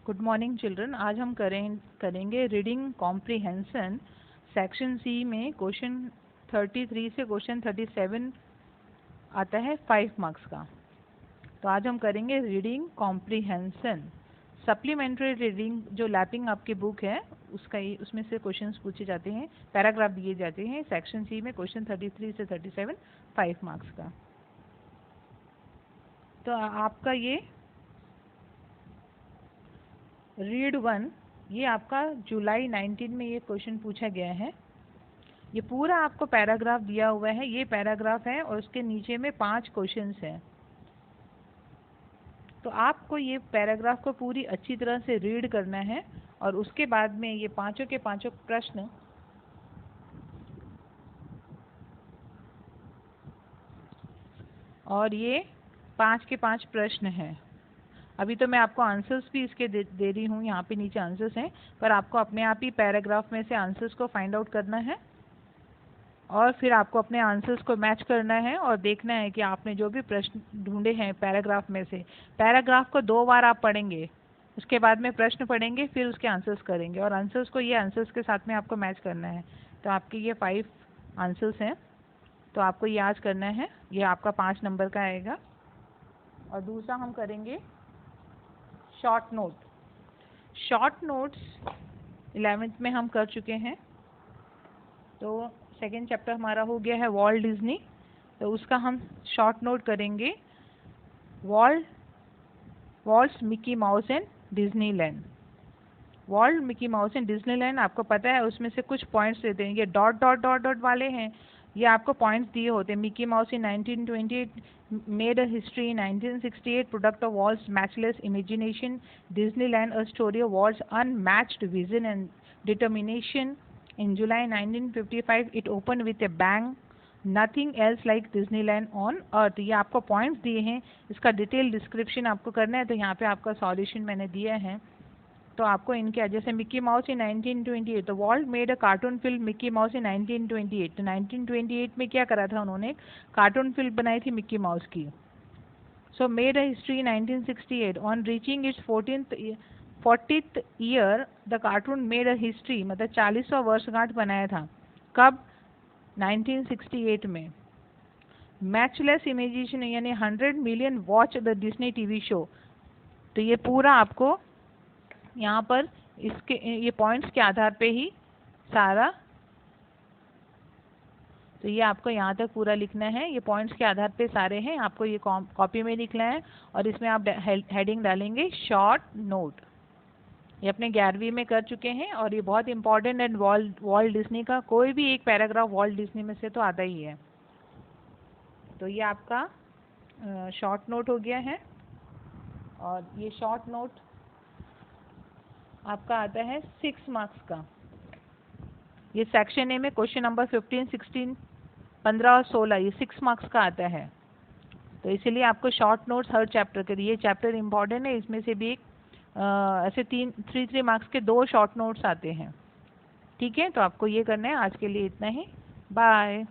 Good morning children. आज हम करेंगे रीडिंग कॉम्प्रिहेंशन सेक्शन सी में क्वेश्चन 33 से क्वेश्चन 37 आता है 5 मार्क्स का। तो आज हम करेंगे रीडिंग कॉम्प्रिहेंशन। सप्लीमेंट्री रीडिंग जो लैपिंग आपकी बुक है उसमें से क्वेश्चंस पूछे जाते हैं, पैराग्राफ दिए जाते हैं सेक्शन सी में क्वेश्चन 33 से 37 5 मार्क्स का। तो आपका ये रीड 1 ये आपका जुलाई 19 में ये क्वेश्चन पूछा गया है। ये पूरा आपको पैराग्राफ दिया हुआ है, ये पैराग्राफ है और उसके नीचे में 5 क्वेश्चंस हैं। तो आपको ये पैराग्राफ को पूरी अच्छी तरह से रीड करना है और उसके बाद में ये पांचों के पांचों प्रश्न और ये 5 के 5 प्रश्न हैं। अभी तो मैं आपको आंसर्स भी इसके दे रही हूँ, यहाँ पे नीचे आंसर्स हैं, पर आपको अपने आप ही पैराग्राफ में से आंसर्स को फाइंड आउट करना है और फिर आपको अपने आंसर्स को मैच करना है और देखना है कि आपने जो भी प्रश्न ढूंढे हैं पैराग्राफ में से, पैराग्राफ को 2 बार आप पढ़ेंगे, उसके बाद में प्रश्न पढ़ेंगे, फिर उसके आंसर्स करेंगे और आंसर्स को ये आंसर्स के साथ में आपको मैच करना है। तो आपके ये 5 आंसर्स हैं, तो आपको याद करना है। ये आपका 5 नंबर का आएगा। और दूसरा हम करेंगे short note. Short notes 11th में हम कर चुके हैं। तो सेकेंड चैप्टर हमारा हो गया है वॉल्ट डिज्नी, तो उसका हम शॉर्ट नोट करेंगे Walt's Mickey Mouse and Disneyland. Walt Mickey Mouse and Disneyland आपको पता है, उसमें से कुछ पॉइंट्स देते हैं। ये डॉट डॉट डॉट डॉट वाले हैं, ये आपको पॉइंट्स दिए होते हैं। Mickey Mouse in 1928 made a history in 1968, product of Walt's matchless imagination. Disneyland, a story of Walt's unmatched vision and determination. In July 1955, it opened with a bang. Nothing else like Disneyland on earth. ये आपको points दिए हैं, इसका detail description आपको करना है। तो यहाँ पे आपका सॉल्यूशन मैंने दिया है, तो आपको इनके जैसे मिकी माउस इन 1928, तो Walt made a cartoon film Mickey Mouse in 1928। तो 1928 में क्या करा था उन्होंने, एक कार्टून फिल्म बनाई थी मिकी माउस की। So made a history in 1968 on reaching it's 40th year the cartoon made a history, मतलब 40वां वर्षगांठ बनाया था। कब? 1968 में। मैचलेस इमेजिनेशन यानी 100 million watch the Disney TV show. तो ये पूरा आपको यहाँ पर इसके ये पॉइंट्स के आधार पे ही सारा, तो ये आपको यहाँ तक पूरा लिखना है। ये पॉइंट्स के आधार पे सारे हैं, आपको ये कॉपी में लिखना है और इसमें आप हेडिंग डालेंगे शॉर्ट नोट। ये अपने 11वीं में कर चुके हैं और ये बहुत इंपॉर्टेंट है। वॉल्ट डिज्नी का कोई भी एक पैराग्राफ वॉल्ट डिज्नी में से तो आता ही है। तो ये आपका शॉर्ट नोट हो गया है और ये शॉर्ट नोट आपका आता है 6 मार्क्स का। ये सेक्शन ए में क्वेश्चन नंबर 15, 16, 15 और 16 ये 6 मार्क्स का आता है। तो इसीलिए आपको शॉर्ट नोट्स हर चैप्टर के, ये चैप्टर इम्पॉर्टेंट है, इसमें से भी एक ऐसे 3 मार्क्स के 2 शॉर्ट नोट्स आते हैं। ठीक है, तो आपको ये करना है। आज के लिए इतना ही, बाय।